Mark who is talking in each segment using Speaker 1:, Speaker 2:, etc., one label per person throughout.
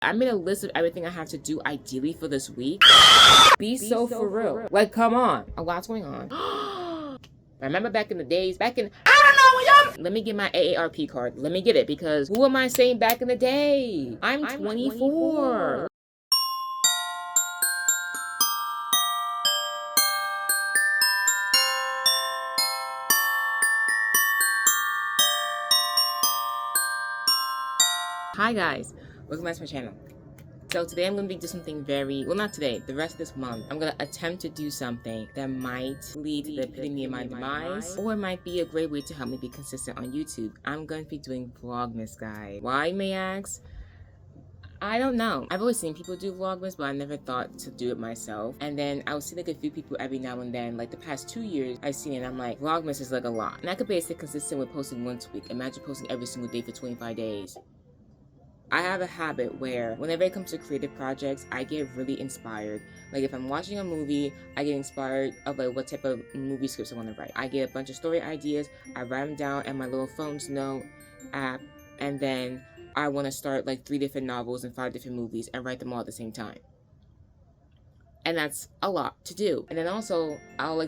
Speaker 1: I made a list of everything I have to do ideally for this week. Be so for real. Like, come on. A lot's going on. I remember back in the days, I don't know, let me get my AARP card. Let me get it, because who am I saying back in the day? I'm 24. Hi guys, welcome back to my channel. So today I'm going to be doing something not today, the rest of this month. I'm going to attempt to do something that might lead to the epitome of my demise, or it might be a great way to help me be consistent on YouTube. I'm going to be doing Vlogmas, guys. Why, you may ask? I don't know. I've always seen people do Vlogmas, but I never thought to do it myself. And then I would see like a few people every now and then, like the past 2 years, I've seen it and I'm like, Vlogmas is like a lot. And I could be consistent with posting once a week. Imagine posting every single day for 25 days. I have a habit where whenever it comes to creative projects, I get really inspired. Like if I'm watching a movie, I get inspired of like what type of movie scripts I want to write. I get a bunch of story ideas, I write them down in my little phone's note app, and then I want to start like 3 different novels and 5 different movies and write them all at the same time. And that's a lot to do. And then also,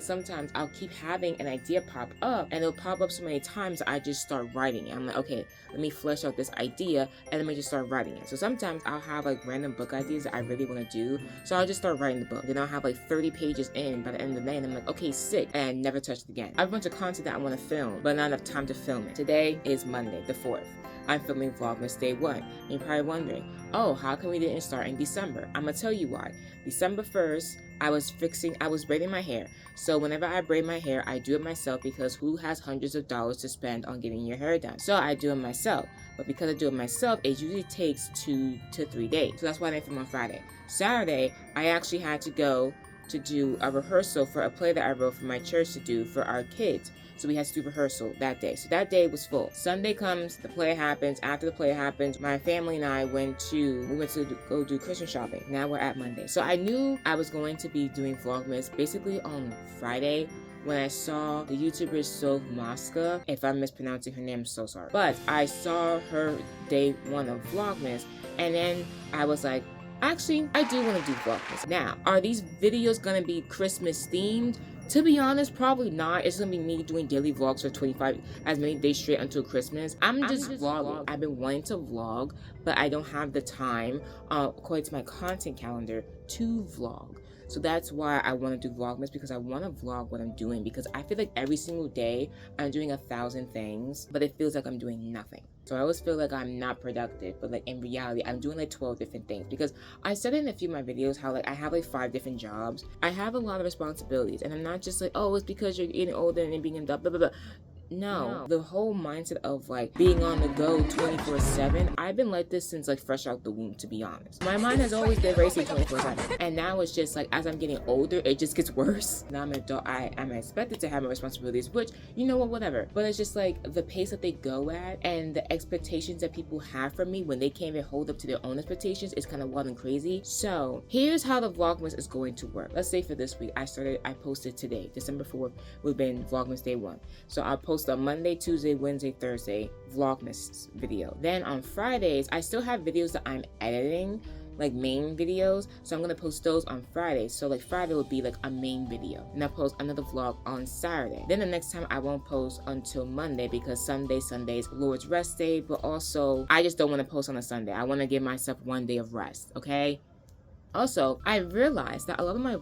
Speaker 1: sometimes I'll keep having an idea pop up, and it'll pop up so many times I just start writing it. I'm like, okay, let me flesh out this idea, and let me just start writing it. So sometimes I'll have like random book ideas that I really want to do, so I'll just start writing the book. Then I'll have like 30 pages in by the end of the day, and I'm like, okay, sick, and never touch it again. I have a bunch of content that I want to film, but not enough time to film it. Today is Monday, the 4th. I'm filming Vlogmas Day 1. And you're probably wondering, oh, how come we didn't start in December? I'm gonna tell you why. December 1st, I was braiding my hair. So whenever I braid my hair, I do it myself, because who has hundreds of dollars to spend on getting your hair done? So I do it myself. But because I do it myself, it usually takes 2 to 3 days. So that's why I didn't film on Friday. Saturday, I actually had to go to do a rehearsal for a play that I wrote for my church to do for our kids. So we had to do rehearsal that day. So that day was full. Sunday comes, the play happens. After the play happens, my family and I went to go do Christmas shopping. Now we're at Monday. So I knew I was going to be doing Vlogmas basically on Friday, when I saw the YouTuber Sov Mosca. If I'm mispronouncing her name, I'm so sorry. But I saw her day 1 of Vlogmas, and then I was like, actually, I do want to do Vlogmas. Now, are these videos gonna be Christmas themed? To be honest, probably not. It's gonna be me doing daily vlogs for 25 as many days straight until Christmas. I'm just vlogging. I've been wanting to vlog, but I don't have the time, according to my content calendar, to vlog. So that's why I want to do Vlogmas, because I want to vlog what I'm doing, because I feel like every single day I'm doing 1,000 things, but it feels like I'm doing nothing. So I always feel like I'm not productive, but like in reality, I'm doing like 12 different things, because I said in a few of my videos how like I have like 5 different jobs. I have a lot of responsibilities, and I'm not just like, oh, it's because you're getting older and being blah, blah, blah, blah. No, the whole mindset of like being on the go 24/7, I've been like this since like fresh out the womb, to be honest. My mind has always been racing 24/7, and now it's just like as I'm getting older, it just gets worse. Now I'm an adult, I'm expected to have my responsibilities, which, you know what, whatever. But it's just like the pace that they go at and the expectations that people have from me when they can't even hold up to their own expectations is kind of wild and crazy. So here's how the Vlogmas is going to work. Let's say for this week, I posted today, December 4th, would have been Vlogmas Day 1. So I'll post on Monday, Tuesday, Wednesday, Thursday Vlogmas video. Then on Fridays, I still have videos that I'm editing, like main videos, so I'm gonna post those on Friday. So like Friday will be like a main video, and I'll post another vlog on Saturday. Then the next time I won't post until Monday, because Sunday's Lord's rest day, but also I just don't want to post on a Sunday. I want to give myself 1 day of rest, okay? Also, I realized that a lot of my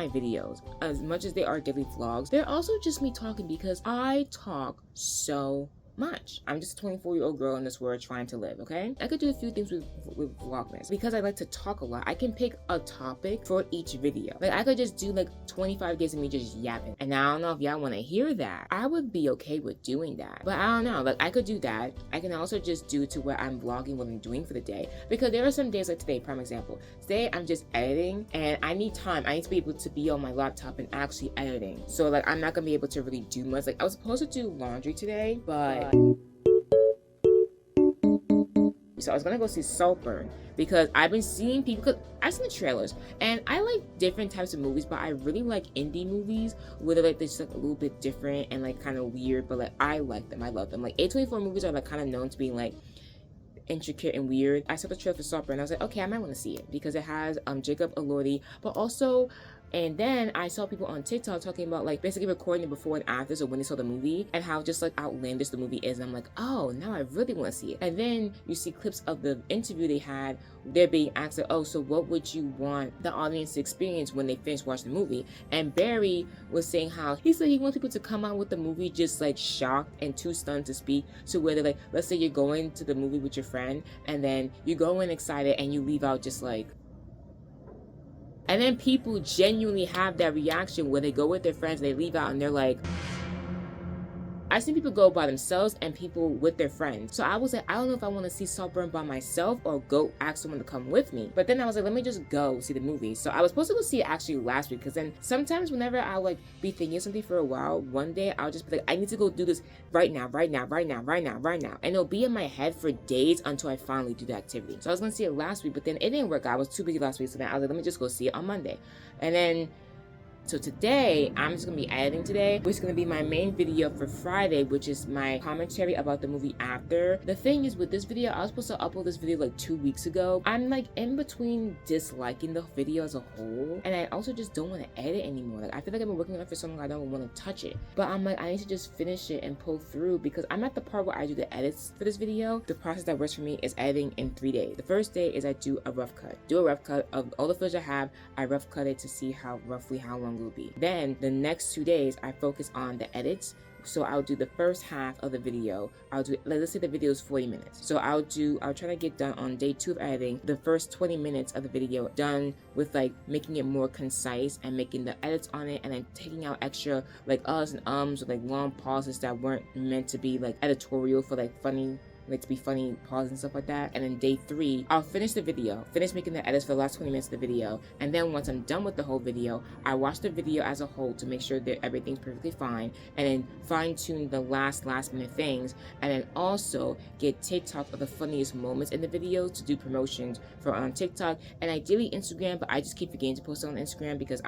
Speaker 1: videos, as much as they are daily vlogs, they're also just me talking, because I talk so much. I'm just a 24-year-old girl in this world trying to live, okay? I could do a few things with Vlogmas, because I like to talk a lot. I can pick a topic for each video. Like I could just do like 25 days of me just yapping. And I don't know if y'all want to hear that. I would be okay with doing that, but I don't know. Like I could do that. I can also just do to where I'm vlogging what I'm doing for the day, because there are some days like today, prime example. Today I'm just editing, and I need time. I need to be able to be on my laptop and actually editing. So like I'm not gonna be able to really do much. Like I was supposed to do laundry today, but so I was gonna go see Saltburn, because I've been seeing people, because I've seen the trailers, and I like different types of movies, but I really like indie movies where they're like just like a little bit different and like kind of weird, but like I like them. I love them. Like A24 movies are like kind of known to be like intricate and weird. I saw the trailer for Saltburn and I was like, okay, I might want to see it because it has Jacob Elordi, but also. And then I saw people on TikTok talking about like basically recording it before and after, so when they saw the movie and how just like outlandish the movie is. And I'm like, oh, now I really want to see it. And then you see clips of the interview they had. They're being asked, like, oh, so what would you want the audience to experience when they finish watching the movie? And Barry was saying how he said he wants people to come out with the movie just like shocked and too stunned to speak. So where they're like, let's say you're going to the movie with your friend and then you go in excited and you leave out just like. And then people genuinely have that reaction where they go with their friends, they leave out and they're like, I've seen people go by themselves and people with their friends. So I was like, I don't know if I want to see Saltburn by myself or go ask someone to come with me. But then I was like, let me just go see the movie. So I was supposed to go see it actually last week, because then sometimes whenever I like be thinking of something for a while, one day I'll just be like, I need to go do this right now. And it'll be in my head for days until I finally do the activity. So I was going to see it last week, but then it didn't work out. I was too busy last week. So then I was like, let me just go see it on Monday. And then so today, I'm just going to be editing today, which is going to be my main video for Friday, which is my commentary about the movie After. The thing is with this video, I was supposed to upload this video like 2 weeks ago. I'm like in between disliking the video as a whole, and I also just don't want to edit anymore. Like I feel like I've been working on it for so long, I don't want to touch it. But I'm like, I need to just finish it and pull through, because I'm at the part where I do the edits for this video. The process that works for me is editing in 3 days. The first day is I do a rough cut. Do a rough cut of all the footage I have. I rough cut it to see how long it will be. Then the next 2 days I focus on the edits. So I'll do the first half of the video. I'll do, like, let's say the video is 40 minutes. So I'll try to get done on day 2 of editing the first 20 minutes of the video done with like making it more concise and making the edits on it, and then taking out extra like uhs and ums or like long pauses that weren't meant to be like editorial for like funny, like to be funny pause and stuff like that. And then day 3, I'll finish the video, finish making the edits for the last 20 minutes of the video, and then once I'm done with the whole video, I watch the video as a whole to make sure that everything's perfectly fine, and then fine-tune the last minute things, and then also get TikTok of the funniest moments in the video to do promotions for on TikTok and ideally Instagram, but I just keep forgetting to post it on Instagram because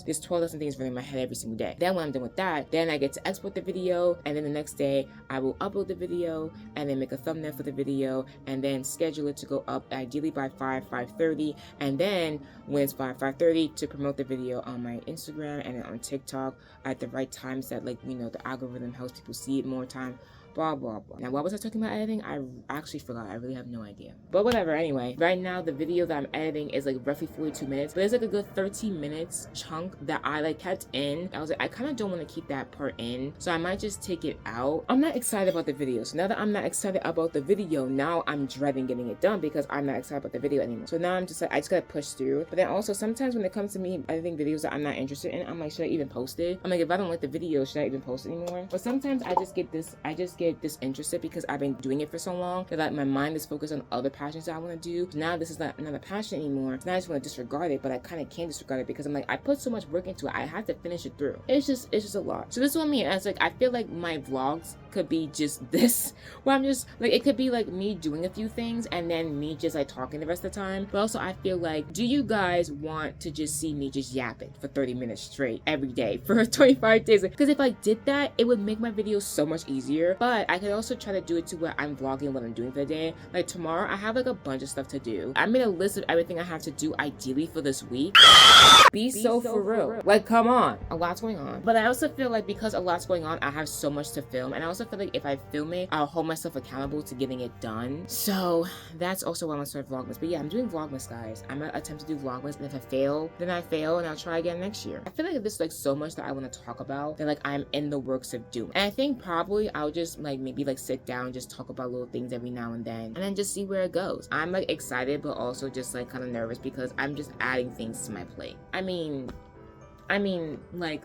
Speaker 1: there's 12,000 things running in my head every single day. Then when I'm done with that, then I get to export the video, and then the next day I will upload the video and then make a thumbnail for the video and then schedule it to go up ideally by 5:30, and then when it's 5:30 to promote the video on my Instagram and then on TikTok at the right times that, like, you know, the algorithm helps people see it more time. Blah blah blah. Now what was I talking about editing? I actually forgot. I really have no idea. But whatever, anyway. Right now the video that I'm editing is like roughly 42 minutes. But there's like a good 13 minutes chunk that I like kept in. I was like, I kind of don't want to keep that part in. So I might just take it out. I'm not excited about the video. So now that I'm not excited about the video, now I'm dreading getting it done because I'm not excited about the video anymore. So now I'm just like, I just gotta push through. But then also sometimes when it comes to me editing videos that I'm not interested in, I'm like, should I even post it? I'm like, if I don't like the video, should I even post it anymore? But sometimes I just get disinterested because I've been doing it for so long that like my mind is focused on other passions that I want to do. So now this is not a passion anymore. So now I just want to disregard it, but I kind of can't disregard it because I'm like, I put so much work into it. I have to finish it through. It's just a lot. So this is what I mean. It's like, I feel like my vlogs could be just this, where I'm just like, it could be like me doing a few things and then me just like talking the rest of the time. But also I feel like, do you guys want to just see me just yapping for 30 minutes straight every day for 25 days? Because if I did that, it would make my videos so much easier. But I could also try to do it to where I'm vlogging what I'm doing for the day. Like tomorrow I have like a bunch of stuff to do. I made a list of everything I have to do ideally for this week. Be so for real. Like, come on. A lot's going on. But I also feel like because a lot's going on, I have so much to film. And I also feel like if I film it, I'll hold myself accountable to getting it done. So that's also why I'm gonna start Vlogmas. But yeah, I'm doing Vlogmas, guys. I'm gonna attempt to do Vlogmas, and if I fail, then I fail and I'll try again next year. I feel like there's like so much that I want to talk about that like I'm in the works of doing. And I think probably I'll just like maybe like sit down and just talk about little things every now and then just see where it goes. I'm like excited but also just like kind of nervous because I'm just adding things to my plate. I mean like,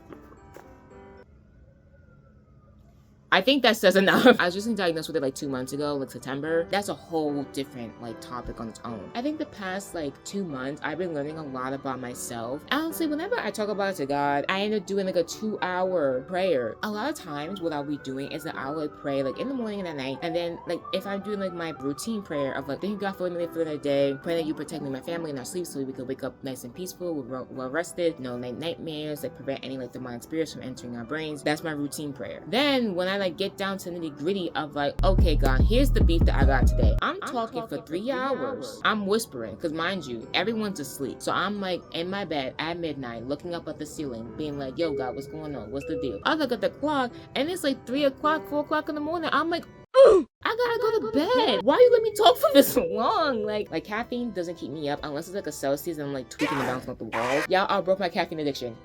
Speaker 1: I think that says enough. I was recently diagnosed with it like 2 months ago, like September. That's a whole different like topic on its own. I think the past like 2 months, I've been learning a lot about myself. Honestly, whenever I talk about it to God, I end up doing like a 2-hour prayer. A lot of times what I'll be doing is that I'll like pray like in the morning and at night. And then like if I'm doing like my routine prayer of like, thank you God for letting me live for the day, pray that you protect me and my family in our sleep so we could wake up nice and peaceful, well rested, no nightmares, like prevent any like demonic spirits from entering our brains. That's my routine prayer. Then when I like like get down to the nitty gritty of like, okay, God, here's the beef that I got today. I'm talking for 3 hours. I'm whispering, because mind you, everyone's asleep. So I'm like in my bed at midnight, looking up at the ceiling, being like, yo, God, what's going on? What's the deal? I look at the clock, and it's like 3 o'clock, 4 o'clock in the morning. I'm like, I gotta go to bed. Why you let me talk for this long? Like caffeine doesn't keep me up unless it's like a Celsius and I'm like tweaking and bouncing off the walls. Y'all, I broke my caffeine addiction.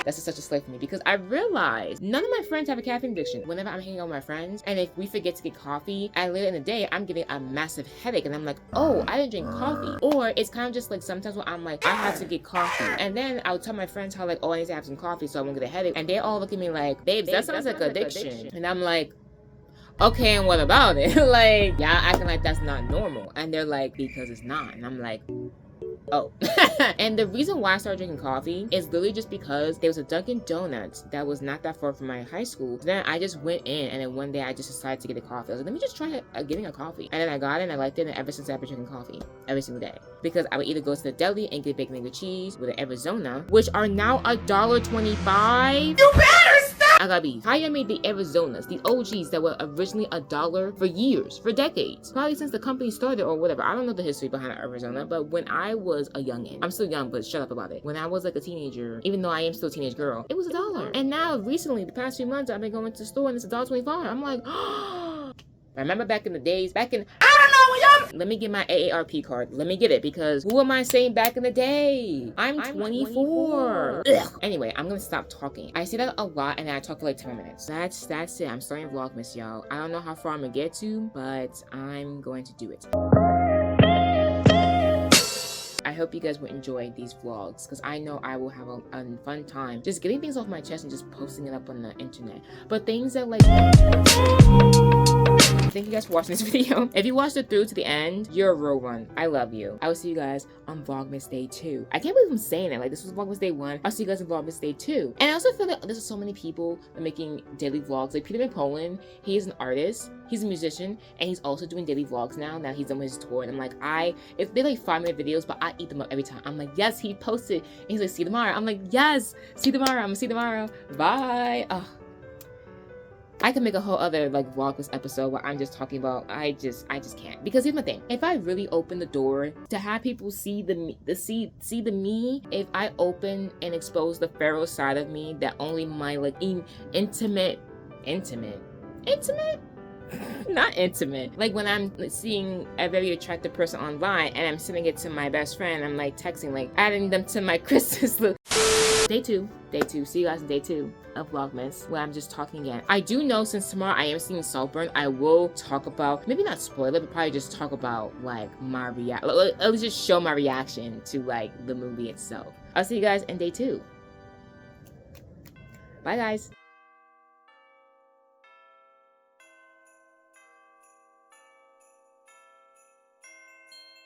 Speaker 1: That's just such a slave for me because I realized none of my friends have a caffeine addiction. Whenever I'm hanging out with my friends and if we forget to get coffee, and later in the day, I'm getting a massive headache and I'm like, oh, I didn't drink coffee. Or it's kind of just like sometimes when I'm like, I have to get coffee. And then I'll tell my friends how like, oh, I need to have some coffee so I won't get a headache. And they all look at me like, babes, that sounds like addiction. And I'm like, okay, and what about it? Like, y'all acting like that's not normal. And they're like, because it's not. And I'm like, oh. And the reason why I started drinking coffee is literally just because there was a Dunkin' Donuts that was not that far from my high school. Then I just went in, and then one day I just decided to get a coffee. I was like, let me just try getting a coffee. And then I got it, and I liked it, and ever since I've been drinking coffee every single day. Because I would either go to the deli and get bacon, egg, and cheese with an Arizona, which are now $1.25. You better stop! I gotta be. Haya made the Arizonas, the OGs that were originally $1 for years, for decades. Probably since the company started or whatever. I don't know the history behind Arizona, but when I was a youngin', I'm still young, but shut up about it. When I was like a teenager, even though I am still a teenage girl, it was $1. And now recently, the past few months, I've been going to the store and it's $1.25. I'm like, I remember back in the days, I don't know, let me get my AARP card. Let me get it because who am I saying back in the day? I'm 24. Ugh. Anyway, I'm gonna stop talking. I say that a lot and I talk for like 10 minutes. That's it. I'm starting Vlogmas, y'all. I don't know how far I'm gonna get to, but I'm going to do it. I hope you guys will enjoy these vlogs because I know I will have a fun time just getting things off my chest and just posting it up on the internet. But things that like... Thank you guys for watching this video. If you watched it through to the end, you're a real one. I love you. I will see you guys on Vlogmas Day 2. I can't believe I'm saying it. Like, this was Vlogmas Day 1. I'll see you guys on Vlogmas Day 2. And I also feel like there's so many people that are making daily vlogs. Like, Peter McPolin, he's an artist. He's a musician. And he's also doing daily vlogs now. Now he's done with his tour. And I'm like, if they're like 5-minute videos, but I eat them up every time. I'm like, yes, he posted. And he's like, see you tomorrow. I'm like, yes, see you tomorrow. I'm gonna see you tomorrow. Bye. I can make a whole other like Vlogmas episode where I'm just talking about I just can't, because here's my thing. If I really open the door to have people see the me, if I open and expose the feral side of me that only my like intimate not intimate, like when I'm seeing a very attractive person online and I'm sending it to my best friend, I'm like texting, like adding them to my Christmas list. Day 2. See you guys in Day 2 of Vlogmas, where I'm just talking again. I do know since tomorrow I am seeing Saltburn, I will talk about, maybe not spoil it, but probably just talk about like my let's just show my reaction to like the movie itself. I'll see you guys in Day 2. Bye guys.